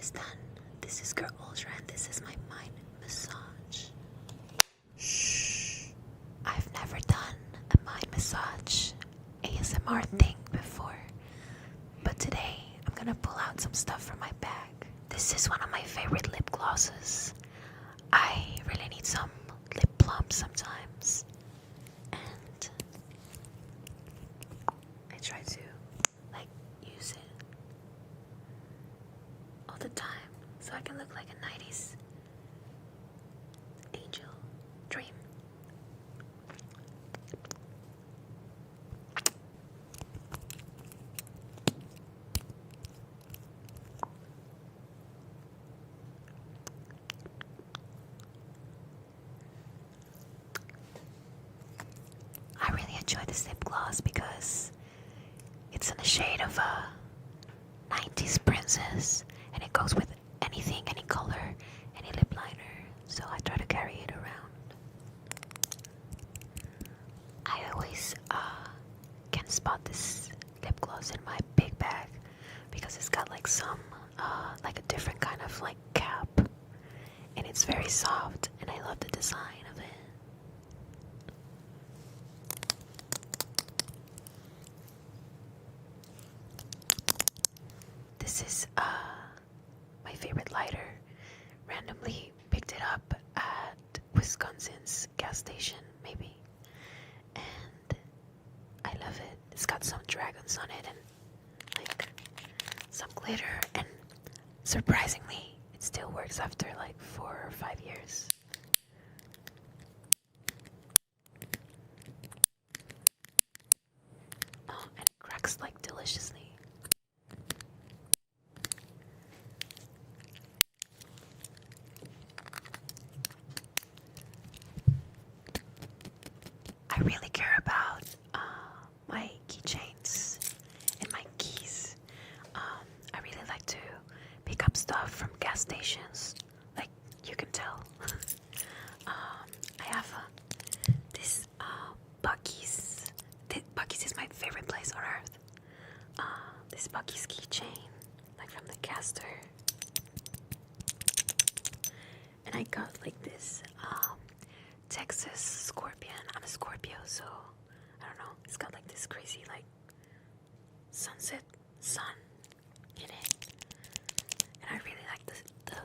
almost done. This is Girl Ultra and this is my mind massage. Shh. I've never done a mind massage ASMR thing before, but today I'm gonna pull out some stuff from my bag. This is one of my favorite lip glosses. I really need some lip plumps sometimes, and I try to use it all the time so I can look like a 90s angel dream. I really enjoy this lip gloss because it's in the shade of a 90s princess, and it goes with anything, any color, any lip liner, so I try to carry it around. I always can spot this lip gloss in my big bag because it's got some a different kind of cap, and it's very soft, and I love the design of it. This is my favorite lighter. Randomly picked it up at Wisconsin's gas station, maybe. And I love it. It's got some dragons on it and some glitter, and surprisingly, it still works after 4 or 5 years. Oh, and it cracks deliciously. I really care about my keychains and my keys. I really like to pick up stuff from gas stations, you can tell. I have this Buc-ee's. Buc-ee's is my favorite place on earth. This Buc-ee's keychain, from the caster. And I got this Texas scorpion. I'm a Scorpio, so I don't know. It's got this crazy sunset sun in it, and I really like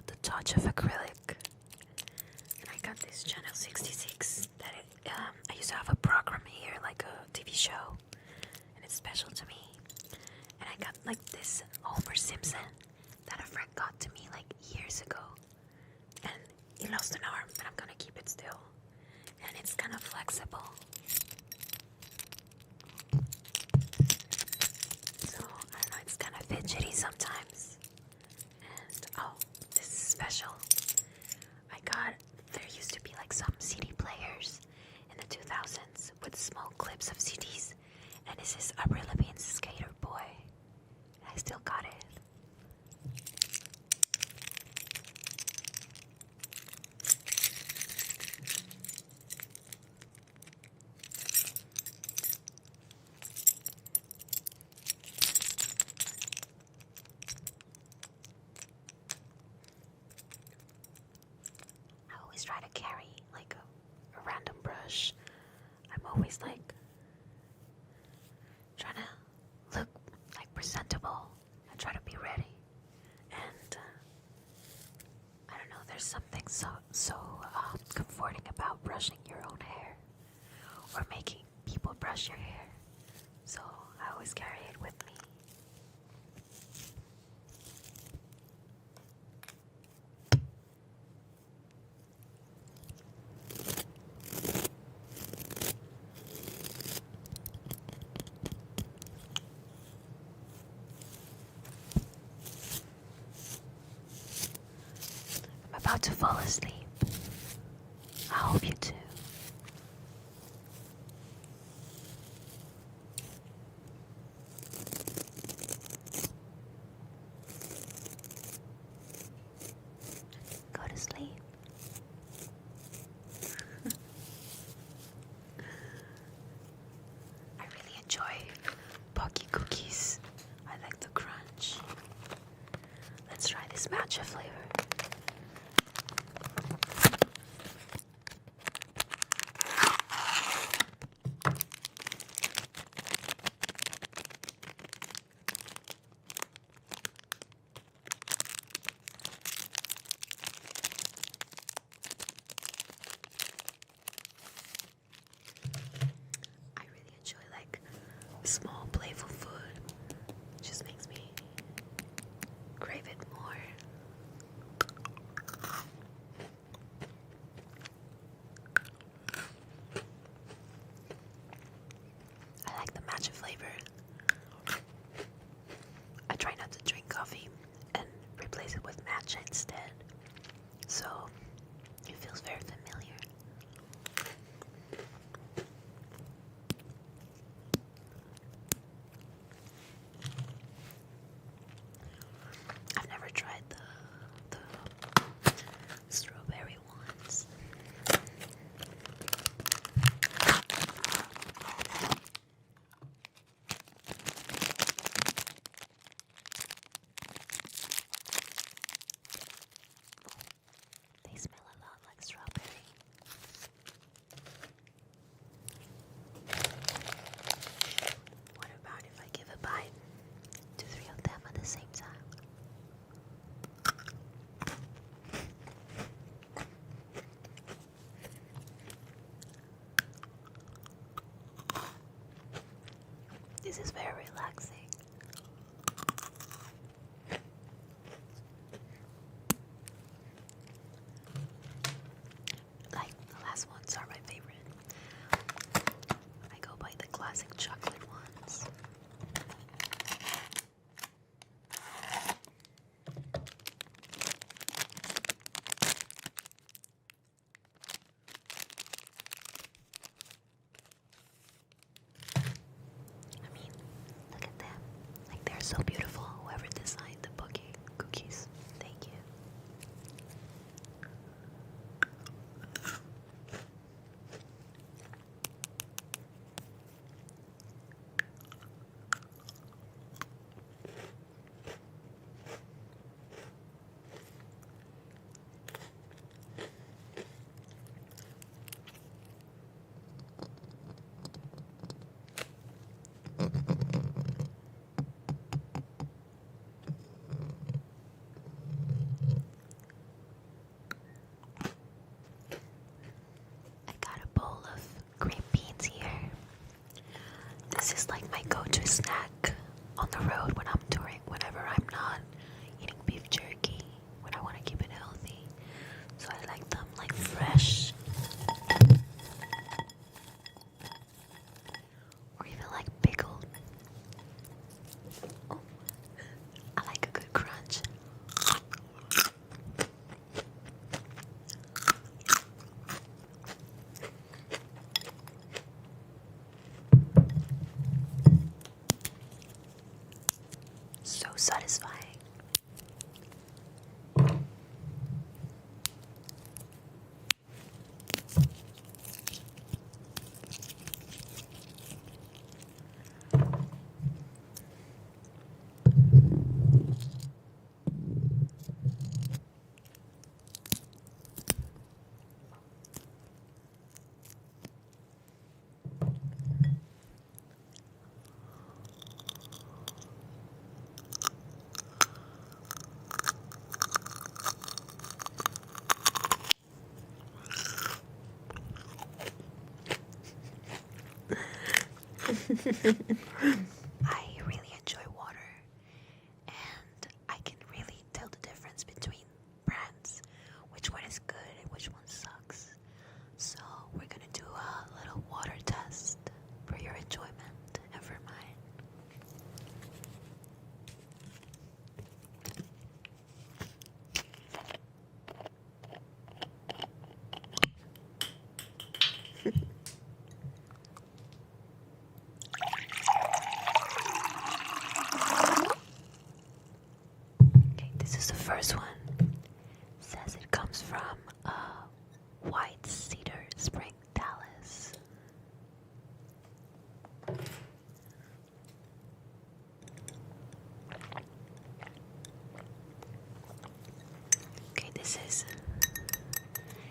the touch of acrylic. And I got this Channel 66 that I used to have a program here, a TV show, and it's special to me. And I got this Homer Simpson that a friend got to me years ago, and he lost an arm, but I'm gonna keep it still. And it's kind of flexible. So, I don't know, it's kind of fidgety sometimes. And, oh, this is special. There used to be some CD players in the 2000s with small clips of CDs. And this is Avril Lavigne's Skater Boy. And I still got it. Try to carry a random brush. I'm always trying to look presentable. I try to be ready, and I don't know, there's something so comforting about brushing your own hair or making people brush your hair, so I always carry it with me. About to fall asleep. I hope you too. Go to sleep. I really enjoy Pocky cookies. I like the crunch. Let's try this this matcha flavor. I really enjoy like small playful food. It just makes me crave it more. I like the matcha flavor. I try not to drink coffee and replace it with matcha instead, so it feels very familiar. I've never tried the strawberry ones. They smell a lot like strawberry. What about if I give a bite to 3 of them at the same time? This is very relaxing. Like the last ones are my favorite. I go by the classic chocolate ones. I mean, look at them. Like they're so beautiful. Whoever designed the cookies. Thank you. I got a bowl of green beans here. This is like my go-to snack on the road when I'm touring, whenever I'm not eating beef jerky, when I want to keep it healthy. So I like them like fresh, or even like pickled. Oh, I like a good crunch. So satisfying. I really enjoy water, and I can really tell the difference between brands, which one is good and which one sucks. So we're gonna do a little water test for your enjoyment and for mine. Okay, this is the first one. It says it comes from White Cedar Spring, Dallas.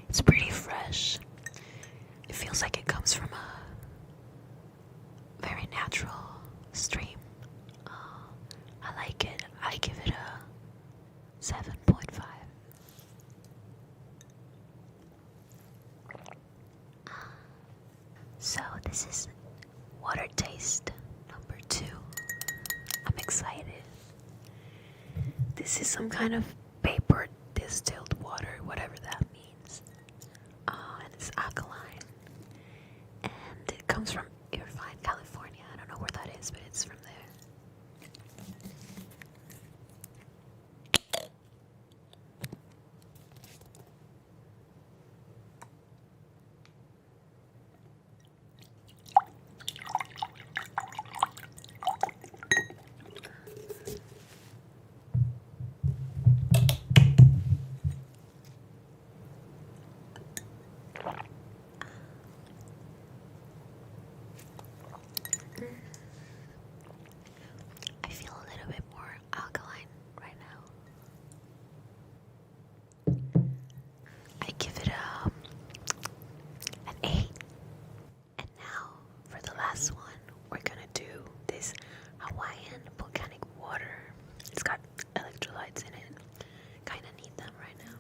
It's pretty fresh. It feels like it comes from a very natural stream. I like it. I give it a 7.5. So this is water taste number 2. I'm excited. This is some kind of paper distilled water, whatever that means. And it's alkaline. And it comes from Irvine, California. I don't know where that is, but it's from there. I feel a little bit more alkaline right now. I give it an 8. And now for the last one, we're gonna do this Hawaiian volcanic water. It's got electrolytes in it. Kinda need them right now.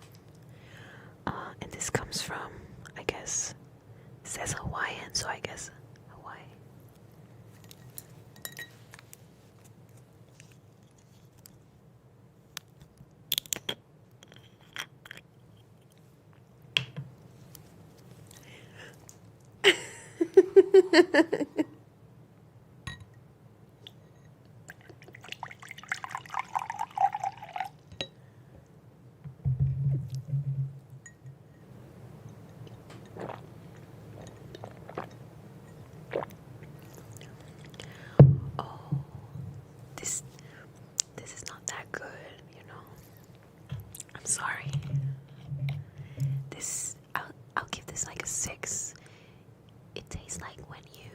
And this comes from, I guess, it says Hawaiian, so I guess Hawaii. Oh, this is not that good, you know. I'm sorry. I'll give this like a 6. It tastes like when you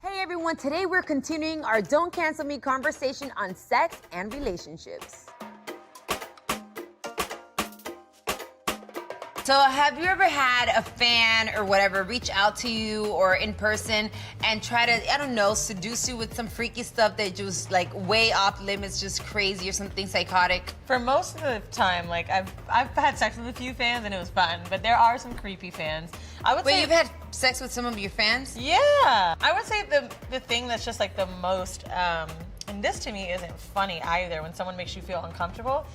Hey everyone, today we're continuing our Don't Cancel Me conversation on sex and relationships. So have you ever had a fan or whatever reach out to you or in person and try to, I don't know, seduce you with some freaky stuff that just like way off limits, just crazy or something psychotic? For most of the time, like I've had sex with a few fans and it was fun, but there are some creepy fans. I would say. Wait, you've had sex with some of your fans? Yeah. I would say the thing that's just like the most, and this to me isn't funny either, when someone makes you feel uncomfortable.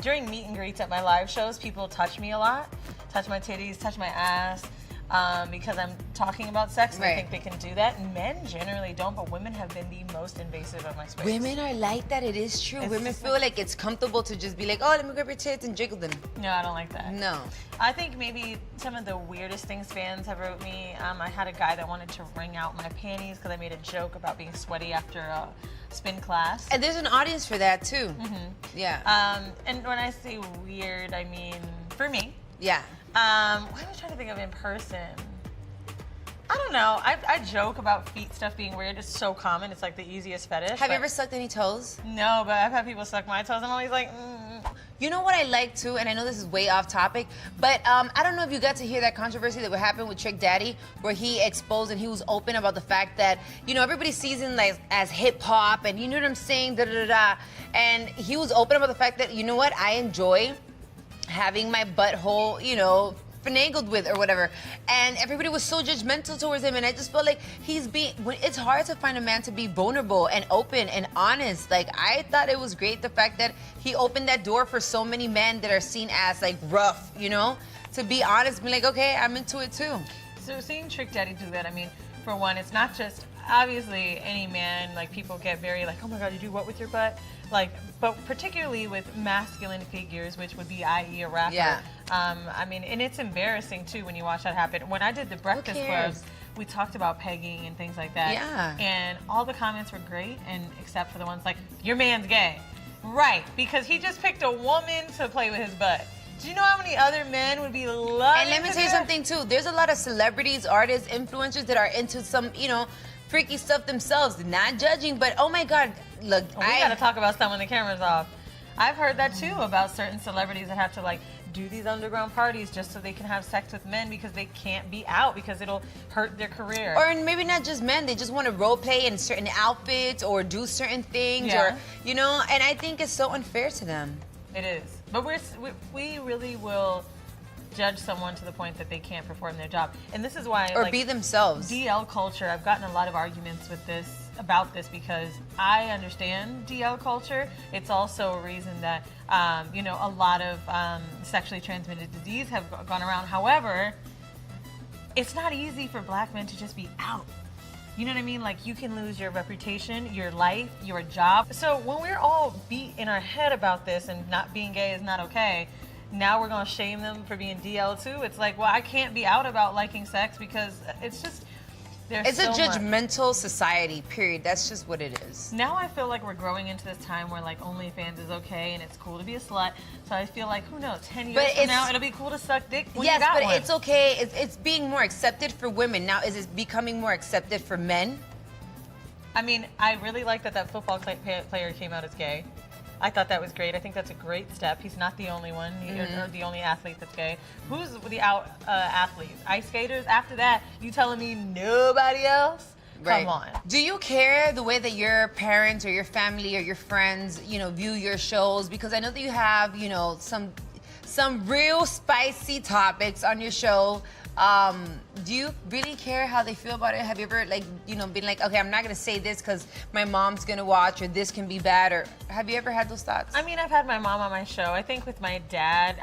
During meet and greets at my live shows, people touch me a lot, touch my titties, touch my ass, because I'm talking about sex and I think they can do that. And men generally don't, but women have been the most invasive of my space. Women are like that, it is true. Women feel like it's comfortable to just be like, oh, let me grab your tits and jiggle them. No, I don't like that. No. I think maybe some of the weirdest things fans have wrote me, I had a guy that wanted to wring out my panties because I made a joke about being sweaty after a spin class. And there's an audience for that too. Mm-hmm. Yeah. And when I say weird, I mean, for me. Yeah. What am I trying to think of in person? I don't know. I joke about feet stuff being weird. It's so common. It's like the easiest fetish. Have you ever sucked any toes? No, but I've had people suck my toes. I'm always like, You know what I like too, and I know this is way off topic, but I don't know if you got to hear that controversy that happened with Trick Daddy, where he exposed and he was open about the fact that, you know, everybody sees him like as hip hop, and you know what I'm saying, da da da da. And he was open about the fact that, you know what, I enjoy having my butthole, you know, finagled with or whatever, and everybody was so judgmental towards him, and I just felt like it's hard to find a man to be vulnerable and open and honest. Like, I thought it was great the fact that he opened that door for so many men that are seen as like rough, you know, to be honest, be like, okay, I'm into it too. So seeing Trick Daddy do that, I mean, for one, it's not just, obviously any man, like people get very like, oh my God, you do what with your butt? Like, but particularly with masculine figures, which would be, i.e., a rapper. Yeah. I mean, and it's embarrassing too when you watch that happen. When I did the Breakfast Club, we talked about pegging and things like that. Yeah. And all the comments were great, and except for the ones like, your man's gay. Right, because he just picked a woman to play with his butt. Do you know how many other men would be loving? And let me tell you something too. There's a lot of celebrities, artists, influencers that are into some, you know, freaky stuff themselves. Not judging, but oh my God, look, we gotta talk about stuff when the camera's off. I've heard that too about certain celebrities that have to like do these underground parties just so they can have sex with men because they can't be out because it'll hurt their career. Or maybe not just men, they just want to role play in certain outfits or do certain things, or, you know, and I think it's so unfair to them. It is. But we really will judge someone to the point that they can't perform their job. And this is why, or like, be themselves. DL culture, I've gotten a lot of arguments with about this because I understand DL culture. It's also a reason that, you know, a lot of sexually transmitted disease have gone around. However, it's not easy for black men to just be out. You know what I mean? Like, you can lose your reputation, your life, your job. So when we're all beat in our head about this and not being gay is not okay, now we're gonna shame them for being DL too. It's like, well, I can't be out about liking sex because it's just, it's so a judgmental society, period. That's just what it is. Now I feel like we're growing into this time where like OnlyFans is okay and it's cool to be a slut. So I feel like, who knows, 10 years from now, it'll be cool to suck dick when you got one. It's okay. It's being more accepted for women. Now, is it becoming more accepted for men? I mean, I really like that football player came out as gay. I thought that was great. I think that's a great step. He's not the only one. You're the only athlete that's gay. Who's the out athletes? Ice skaters? After that, you telling me nobody else? Right. Come on. Do you care the way that your parents or your family or your friends, you know, view your shows? Because I know that you have, you know, some real spicy topics on your show. Do you really care how they feel about it? Have you ever, like, you know, been like, okay, I'm not gonna say this because my mom's gonna watch, or this can be bad, or have you ever had those thoughts? I mean, I've had my mom on my show. I think with my dad,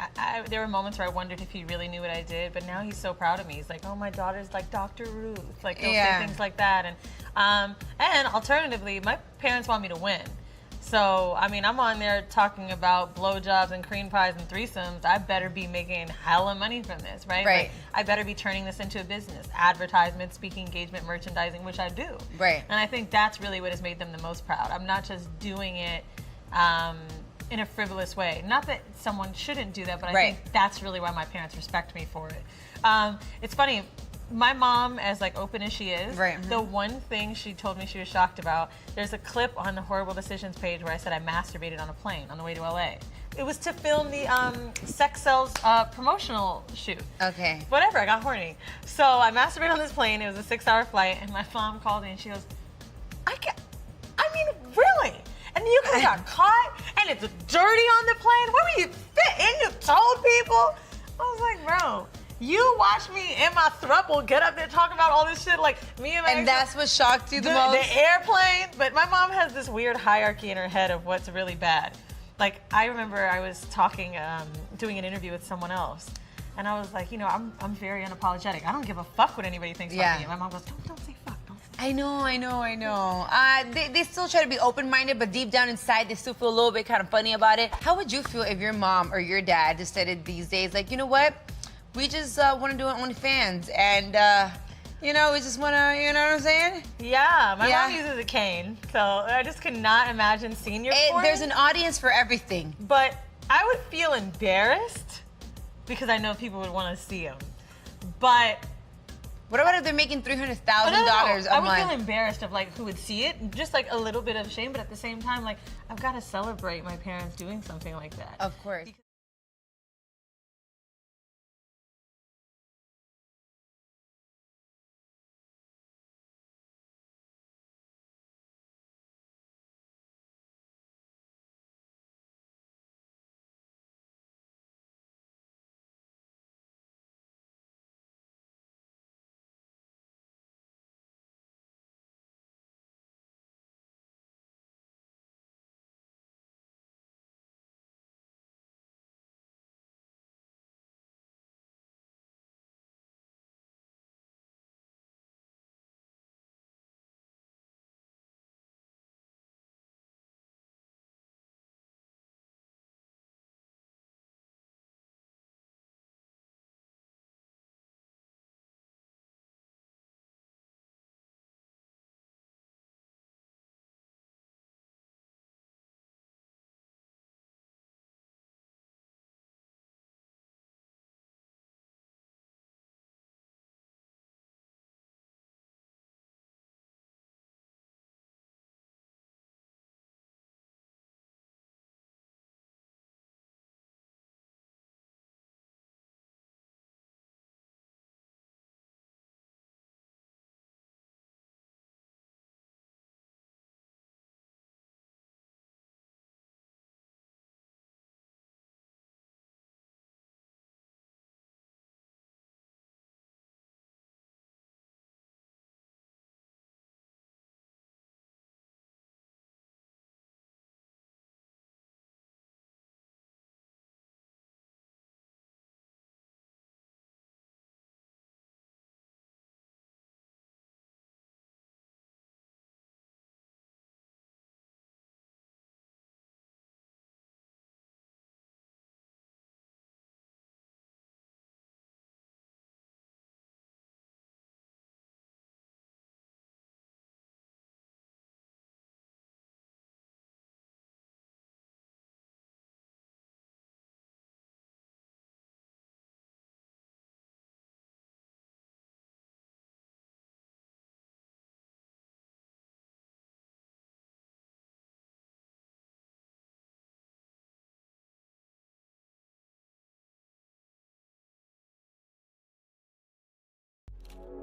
there were moments where I wondered if he really knew what I did, but now he's so proud of me. He's like, oh, my daughter's like Dr. Ruth. Like, he'll say things like that. And alternatively, my parents want me to win. So, I mean, I'm on there talking about blowjobs and cream pies and threesomes. I better be making hella money from this, right? Right. Like, I better be turning this into a business. Advertisement, speaking engagement, merchandising, which I do. Right. And I think that's really what has made them the most proud. I'm not just doing it in a frivolous way. Not that someone shouldn't do that, but I think that's really why my parents respect me for it. It's funny. my mom, as like open as she is, Right. the one thing she told me she was shocked about, there's a clip on the Horrible Decisions page where I said I masturbated on a plane on the way to LA. It was to film the Sex Cells promotional shoot. Okay. Whatever, I got horny. So I masturbated on this plane. It was a 6-hour flight, and my mom called me and she goes, I mean, really? And you guys got caught, and it's dirty on the plane? Where were you fit? And you told people? I was like, bro, you watch me and my throuple get up there talking about all this shit, like me and my And that's what shocked you the most? The airplane. But my mom has this weird hierarchy in her head of what's really bad. Like, I remember I was talking, doing an interview with someone else, and I was like, you know, I'm very unapologetic. I don't give a fuck what anybody thinks about me. And my mom goes, don't say fuck. I know. They still try to be open-minded, but deep down inside, they still feel a little bit kind of funny about it. How would you feel if your mom or your dad decided these days, like, you know what? We just want to do it on OnlyFans, and, you know, we just want to, you know what I'm saying? Yeah, my mom uses a cane, so I just could not imagine senior porn. There's an audience for everything. But I would feel embarrassed because I know people would want to see them. But what about if they're making $300,000 a month? I would feel embarrassed of like who would see it, just like a little bit of shame, but at the same time, like I've got to celebrate my parents doing something like that. Of course.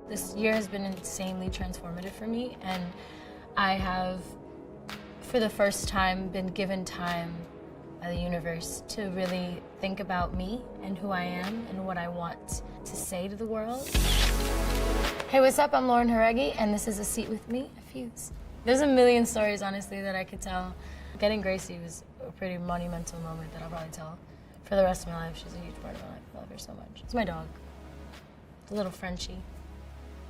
This year has been insanely transformative for me, and I have, for the first time, been given time by the universe to really think about me and who I am and what I want to say to the world. Hey, what's up? I'm Jauregui, and this is A Seat With Me, a Fuse. There's a million stories, honestly, that I could tell. Getting Gracie was a pretty monumental moment that I'll probably tell for the rest of my life. She's a huge part of my life. I love her so much. It's my dog, the little Frenchie.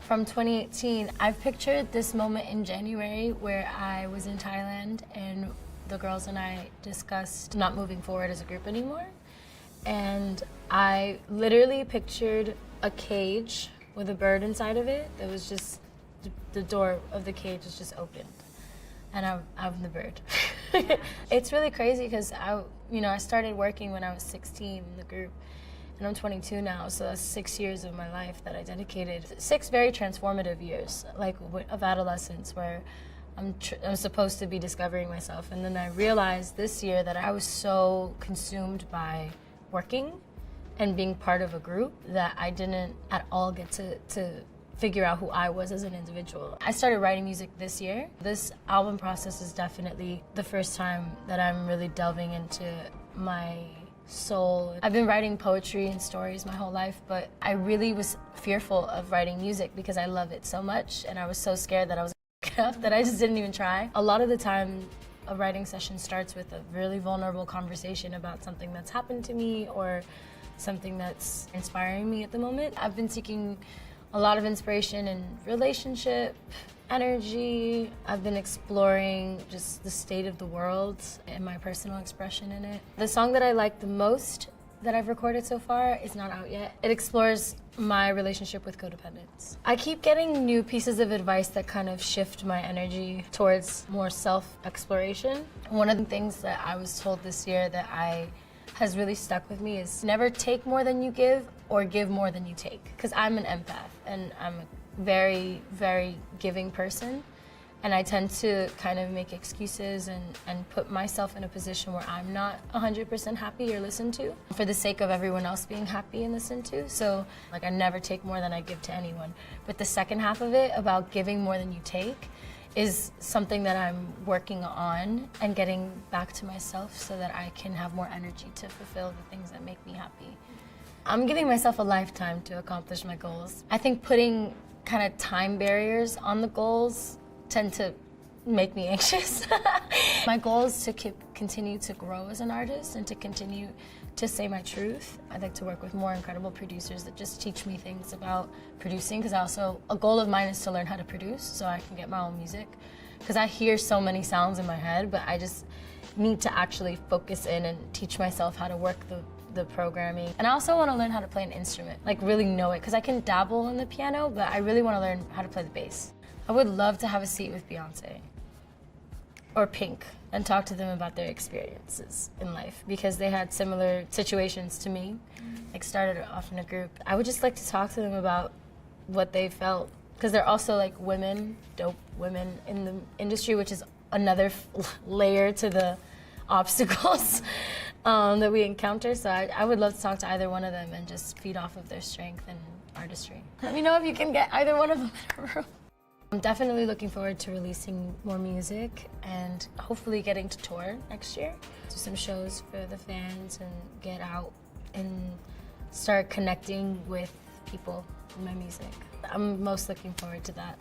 From 2018, I've pictured this moment in January where I was in Thailand and the girls and I discussed not moving forward as a group anymore. And I literally pictured a cage with a bird inside of it that was just, the door of the cage was just opened. And I'm the bird. It's really crazy because I started working when I was 16 in the group. and I'm 22 now, so that's 6 years of my life that I dedicated. 6 very transformative years, like of adolescence, where I'm supposed to be discovering myself. And then I realized this year that I was so consumed by working and being part of a group that I didn't at all get to figure out who I was as an individual. I started writing music this year. This album process is definitely the first time that I'm really delving into my soul. I've been writing poetry and stories my whole life, but I really was fearful of writing music because I love it so much, and I was so scared that I was enough that I just didn't even try. A lot of the time, a writing session starts with a really vulnerable conversation about something that's happened to me or something that's inspiring me at the moment. I've been seeking a lot of inspiration in relationship, energy. I've been exploring just the state of the world and my personal expression in it. The song that I like the most that I've recorded so far is not out yet. It explores my relationship with codependence. I keep getting new pieces of advice that kind of shift my energy towards more self-exploration. One of the things that I was told this year that has really stuck with me is never take more than you give or give more than you take. Because I'm an empath and I'm a very, very giving person. And I tend to kind of make excuses and put myself in a position where I'm not 100% happy or listened to for the sake of everyone else being happy and listened to. So like I never take more than I give to anyone. But the second half of it about giving more than you take is something that I'm working on and getting back to myself so that I can have more energy to fulfill the things that make me happy. I'm giving myself a lifetime to accomplish my goals. I think putting kind of time barriers on the goals tend to make me anxious. My goal is to continue to grow as an artist and to continue to say my truth. I'd like to work with more incredible producers that just teach me things about producing, because a goal of mine is to learn how to produce so I can get my own music. Because I hear so many sounds in my head, but I just need to actually focus in and teach myself how to work the programming. And I also want to learn how to play an instrument, like really know it, because I can dabble in the piano, but I really want to learn how to play the bass. I would love to have a seat with Beyonce or Pink and talk to them about their experiences in life, because they had similar situations to me, like started off in a group. I would just like to talk to them about what they felt, because they're also like women, dope women in the industry, which is another layer to the obstacles that we encounter. So I would love to talk to either one of them and just feed off of their strength and artistry. Let me know if you can get either one of them in a room. I'm definitely looking forward to releasing more music and hopefully getting to tour next year. Do some shows for the fans and get out and start connecting with people in my music. I'm most looking forward to that.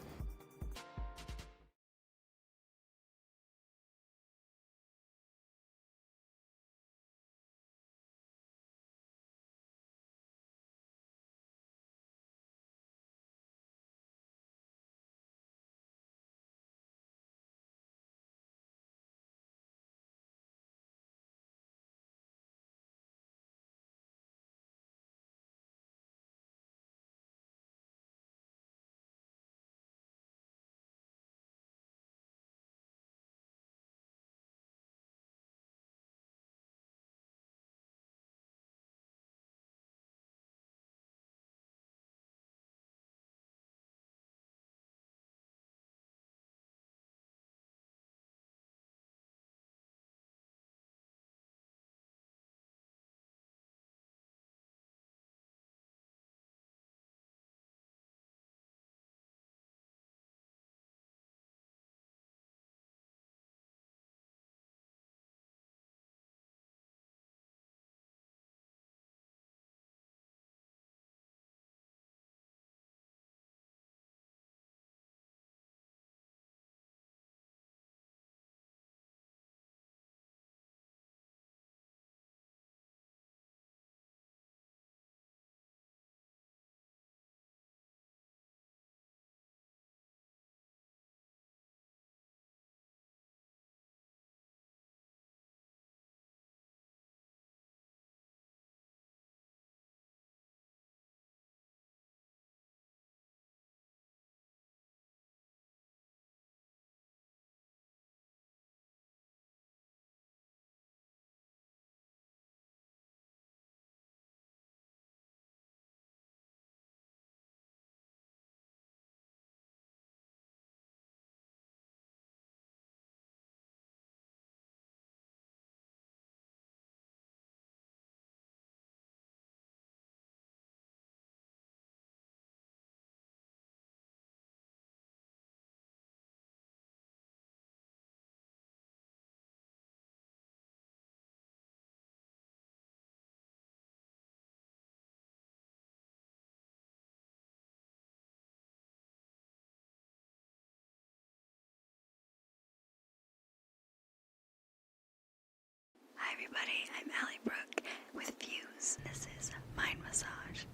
everybody. I'm Allie Brooke with Views. This is Mind Massage.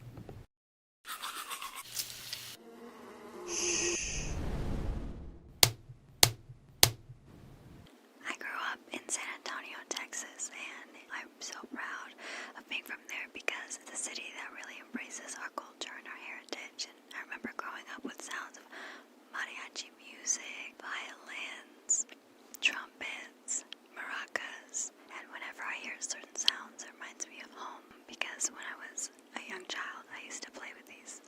I grew up in San Antonio, Texas, and I'm so proud of being from there because it's a city that really embraces our culture and our heritage. And I remember growing up with sounds of mariachi music, violins, trumpets, maracas, and whenever I hear certain sounds, it reminds me of home because when I was a young child, I used to play with these.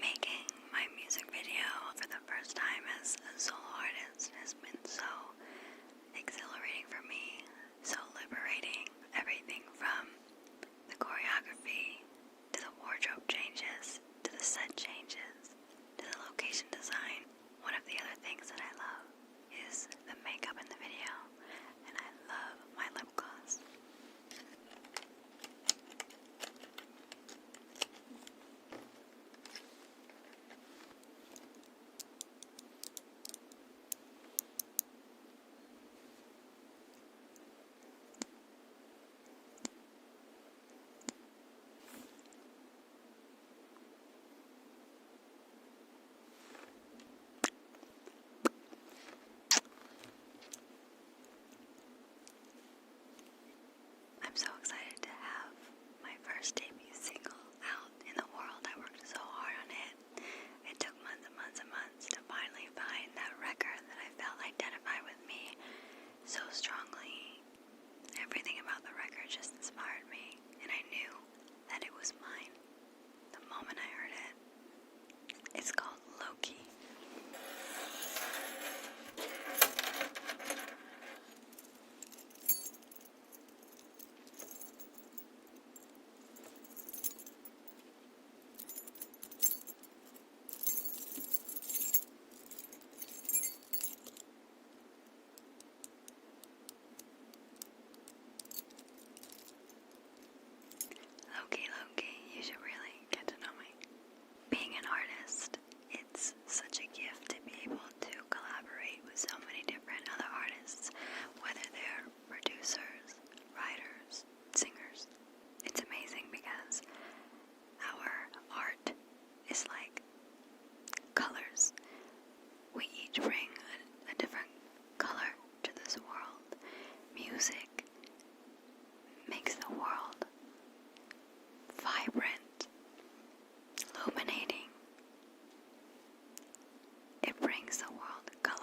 Making my music video for the first time as a solo artist has been so exhilarating for me, so liberating. Everything from the choreography, to the wardrobe changes, to the set changes, to the location design. One of the other things that I love is the makeup in the video, and I love my lip gloss. I'm so excited to have my first debut single out in the world. I worked so hard on it. It took months and months and months to finally find that record that I felt identified with me so strongly. Everything about the record just inspired me, and I knew that it was mine the moment I heard it. It's called Loki. Loki, you should really get to know me. Being an artist, it's such a gift to be able to collaborate with so many different other artists, whether they're producers, writers, singers. It's amazing because our art is like colors. We each bring a different color to this world. Music makes the world vibrant, illuminating. It brings the world color.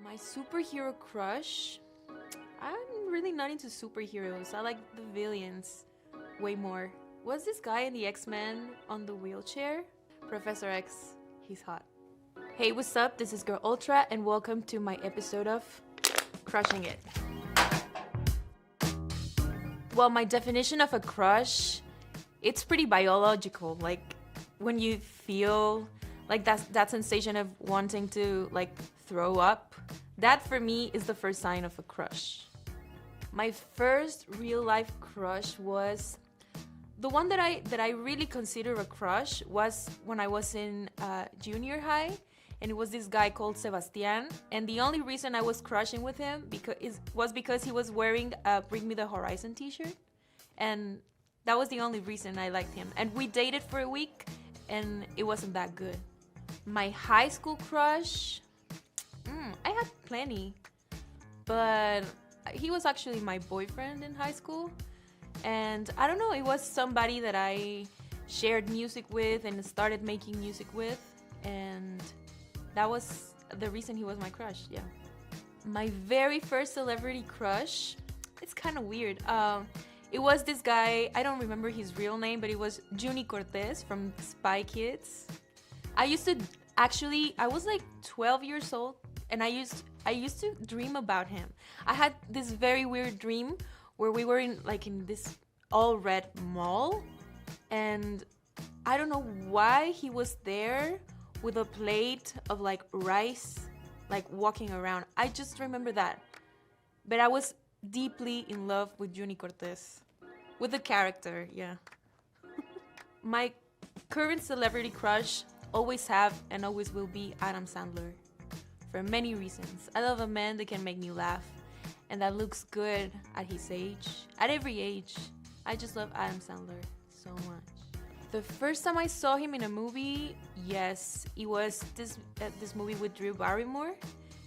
My superhero crush? I'm really not into superheroes. I like the villains way more. Was this guy in the X-Men on the wheelchair? Professor X, he's hot. Hey, what's up? This is Girl Ultra and welcome to my episode of Crushing It. Well, my definition of a crush, it's pretty biological. Like when you feel like that sensation of wanting to like throw up, that for me is the first sign of a crush. My first real life crush was the one that I really consider a crush was when I was in junior high, and it was this guy called Sebastian. And the only reason I was crushing with him was because he was wearing a Bring Me the Horizon t-shirt, and that was the only reason I liked him. And we dated for a week, and it wasn't that good. My high school crush, I had plenty, but he was actually my boyfriend in high school. And I don't know, it was somebody that I shared music with and started making music with, and that was the reason he was my crush, yeah. My very first celebrity crush, it's kind of weird. It was this guy, I don't remember his real name, but it was Juni Cortez from Spy Kids. I was like 12 years old, and I used to dream about him. I had this very weird dream where we were in this all red mall, and I don't know why he was there with a plate of like rice, like walking around. I just remember that. But I was deeply in love with Juni Cortez, with the character, yeah. My current celebrity crush always have and always will be Adam Sandler, for many reasons. I love a man that can make me laugh and that looks good at his age, at every age. I just love Adam Sandler so much. The first time I saw him in a movie, yes, it was this movie with Drew Barrymore,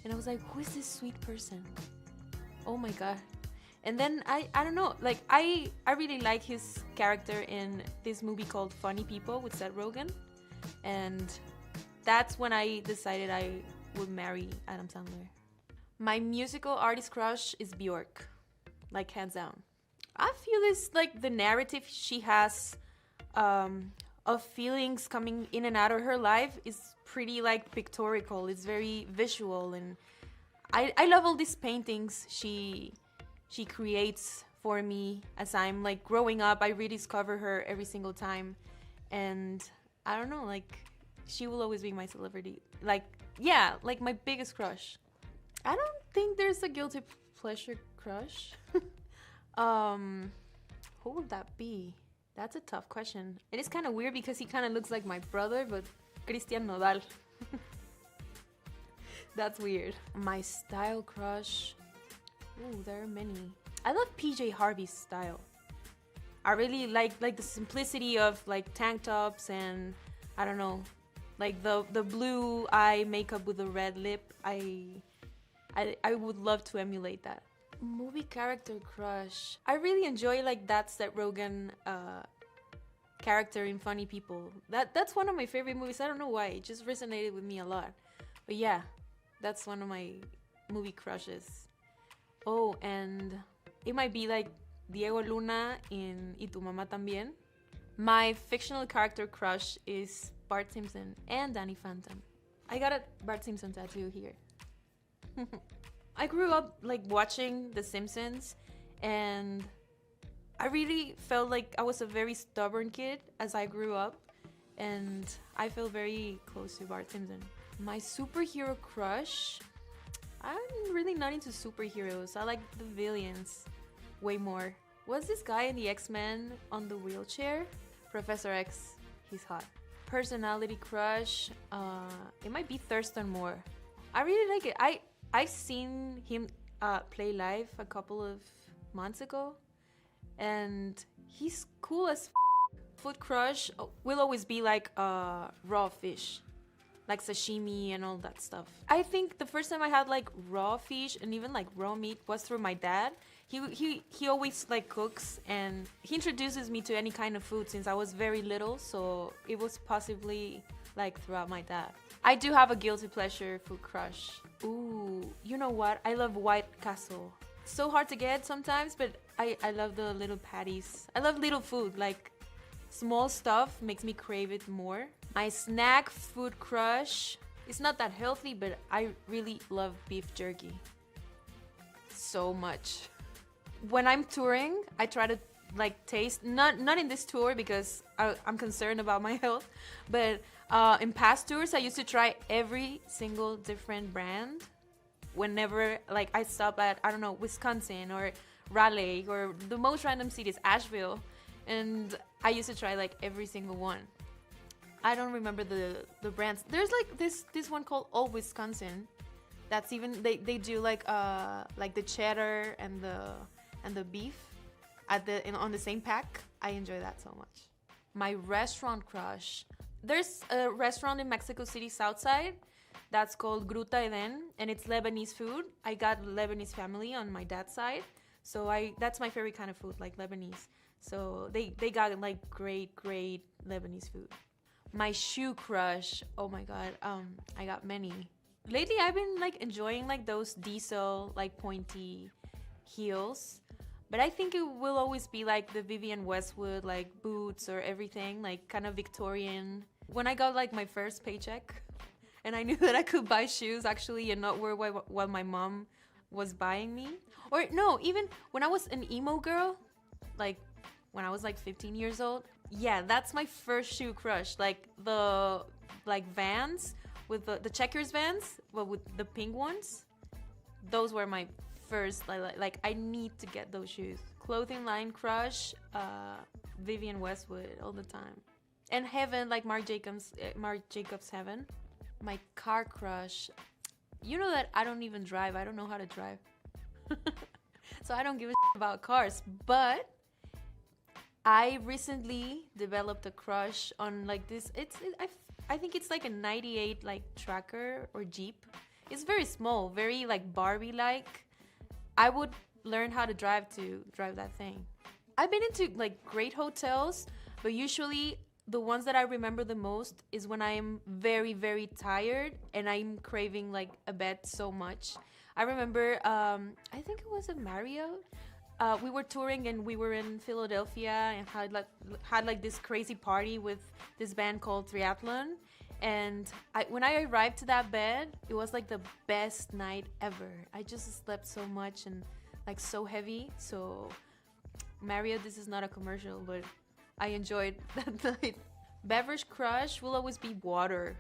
and I was like, who is this sweet person? Oh my god. And then I don't know, like I really like his character in this movie called Funny People with Seth Rogen, and that's when I decided I would marry Adam Sandler. My musical artist crush is Bjork, like hands down. I feel it's like the narrative she has of feelings coming in and out of her life is pretty like pictorial. It's very visual, and I love all these paintings she creates for me as I'm like growing up. I rediscover her every single time, and I don't know, like she will always be my celebrity. Like, yeah, like my biggest crush. I don't think there's a guilty pleasure crush. Who would that be? That's a tough question. It is kind of weird because he kind of looks like my brother, but Christian Nodal. That's weird. My style crush. Ooh, there are many. I love PJ Harvey's style. I really like the simplicity of like tank tops and I don't know, like the blue eye makeup with the red lip. I would love to emulate that. Movie character crush. I really enjoy like that Seth Rogen character in Funny People. That's one of my favorite movies. I don't know why. It just resonated with me a lot. But yeah, that's one of my movie crushes. Oh, and it might be like Diego Luna in Y Tu Mamá También. My fictional character crush is Bart Simpson and Danny Phantom. I got a Bart Simpson tattoo here. I grew up like watching The Simpsons, and I really felt like I was a very stubborn kid as I grew up, and I feel very close to Bart Simpson. My superhero crush, I'm really not into superheroes. I like the villains way more. Was this guy in the X-Men on the wheelchair? Professor X, he's hot. Personality crush, it might be Thurston Moore. I really like it. I've seen him play live a couple of months ago, and he's cool as Food crush will always be like raw fish, like sashimi and all that stuff. I think the first time I had like raw fish and even like raw meat was through my dad. He always like cooks, and he introduces me to any kind of food since I was very little, so it was possibly like throughout my dad. I do have a guilty pleasure food crush. Ooh, you know what? I love White Castle. So hard to get sometimes, but I love the little patties. I love little food, like small stuff makes me crave it more. My snack food crush, it's not that healthy, but I really love beef jerky. So much. When I'm touring, I try to like taste, not in this tour because I'm concerned about my health, but in past tours I used to try every single different brand whenever like I stop at, I don't know, Wisconsin or Raleigh or the most random cities, Asheville, and I used to try like every single one. I don't remember the brands. There's like this one called Old Wisconsin. That's even they do like the cheddar and the beef on the same pack. I enjoy that so much. My restaurant crush. There's a restaurant in Mexico City South Side that's called Gruta Eden, and it's Lebanese food. I got Lebanese family on my dad's side, so that's my favorite kind of food, like Lebanese. So they got like great Lebanese food. My shoe crush. Oh my god. I got many. Lately I've been like enjoying like those diesel like pointy heels, but I think it will always be like the Vivienne Westwood like boots or everything like kind of Victorian. When I got like my first paycheck and I knew that I could buy shoes actually and not wear what my mom was buying me, or no, even when I was an emo girl, like when I was like 15 years old. Yeah, that's my first shoe crush. Like the Vans with the checkers Vans, but with the pink ones. Those were my first like I need to get those shoes. Clothing line crush, Vivienne Westwood all the time. And Heaven, like Marc Jacobs Heaven. My car crush. You know that I don't even drive. I don't know how to drive. So I don't give a shit about cars, but I recently developed a crush on like this. I think it's like a 98 like Tracker or Jeep. It's very small, very like Barbie like. I would learn how to drive that thing. I've been into like great hotels, but usually the ones that I remember the most is when I'm very tired and I'm craving like a bed so much. I remember I think it was a Marriott. We were touring and we were in Philadelphia and had like this crazy party with this band called Triathlon. And when I arrived to that bed, it was like the best night ever. I just slept so much and like so heavy. So Marriott, this is not a commercial, but I enjoyed that night. Beverage crush will always be water.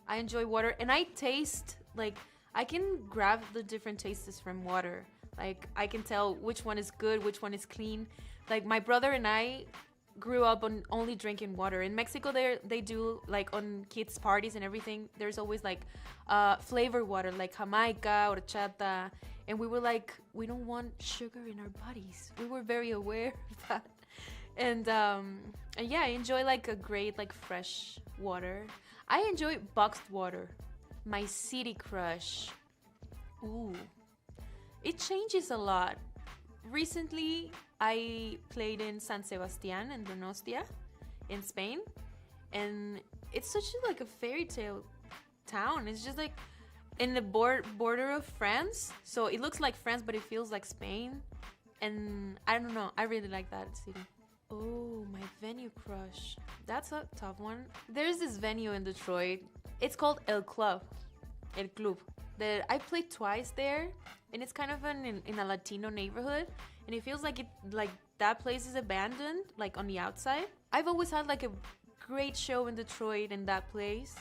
I enjoy water, and I taste like I can grab the different tastes from water. Like I can tell which one is good, which one is clean. Like my brother and I grew up on only drinking water. In Mexico, they do like on kids' parties and everything. There's always like flavored water, like Jamaica, horchata, and we were like, we don't want sugar in our bodies. We were very aware of that. And yeah, I enjoy like a great like fresh water. I enjoy boxed water. My city crush. Ooh, it changes a lot. Recently, I played in San Sebastián and Donostia in Spain, and it's such like a fairy tale town. It's just like in the border of France, so it looks like France, but it feels like Spain. And I don't know, I really like that city. Oh, my venue crush. That's a tough one. There's this venue in Detroit. It's called El Club. That I played twice there, and it's kind of in a Latino neighborhood, and it feels like that place is abandoned, like on the outside. I've always had like a great show in Detroit in that place,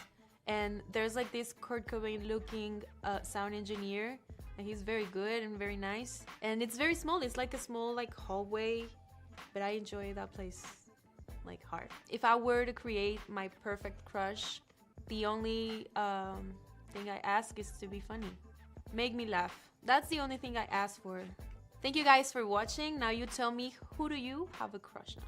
and there's like this Kurt Cobain looking sound engineer, and he's very good and very nice, and it's very small. It's like a small like hallway, but I enjoy that place like hard. If I were to create my perfect crush, the only thing I ask is to be funny. Make me laugh. That's the only thing I ask for. Thank you guys for watching. Now you tell me, who do you have a crush on?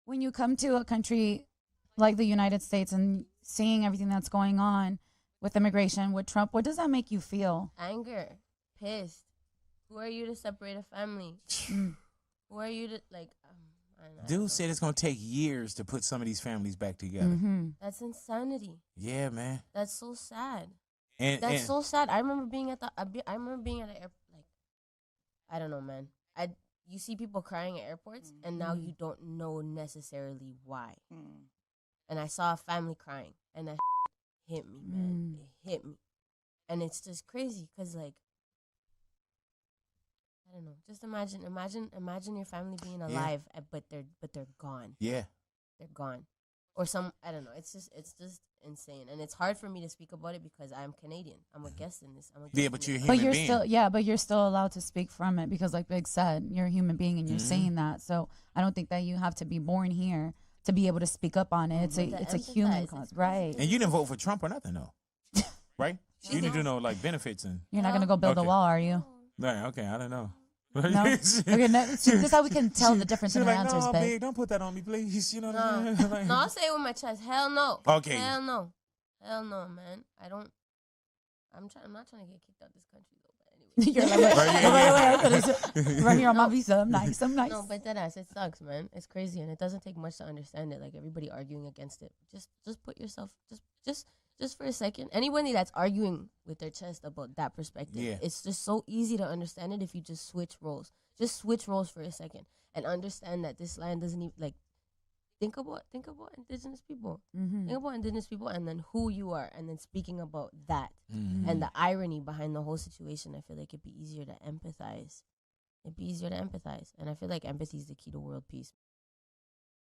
when you come to a country like the United States and seeing everything that's going on with immigration, with Trump, what does that make you feel? Anger, pissed. Who are you to separate a family? Who are you to, like, Dude said it's going to take years to put some of these families back together. Mm-hmm. That's insanity. Yeah, man. That's so sad. And So sad. I remember being at an airport, like, I don't know, man. You see people crying at airports, and now you don't know necessarily why. And I saw a family crying, and that hit me, man. It hit me. And it's just crazy, because, like, I don't know. Just imagine your family being alive, but they're gone. Yeah. They're gone. Or I don't know. It's just insane, and it's hard for me to speak about it because I'm Canadian. I'm a guest in this. But you're a human being. But you're still allowed to speak from it because, like Big said, you're a human being and you're saying that. So I don't think that you have to be born here to be able to speak up on it. It's a human cause, right? And you didn't vote for Trump or nothing, though, right? You didn't do no like benefits and. You're not gonna go build a wall, are you? Right. Okay. I don't know. No. Okay. This is how we can tell the difference in our answers, no, babe. big, don't put that on me, please. You know what I'm saying? Like, No, I'll say it with my chest. Hell no. Okay. Hell no. Hell no, man. I'm not trying to get kicked out of this country though. But anyway. You're like, right here on my visa. I'm nice. No, but that ass, it sucks, man. It's crazy, and it doesn't take much to understand it. Like everybody arguing against it. Just put yourself. Just for a second. Anybody that's arguing with their chest about that perspective, it's just so easy to understand it if you just switch roles. Just switch roles for a second and understand that this land doesn't even like. Think about indigenous people. Think about indigenous people, and then who you are, and then speaking about that and the irony behind the whole situation. I feel like it'd be easier to empathize. And I feel like empathy is the key to world peace.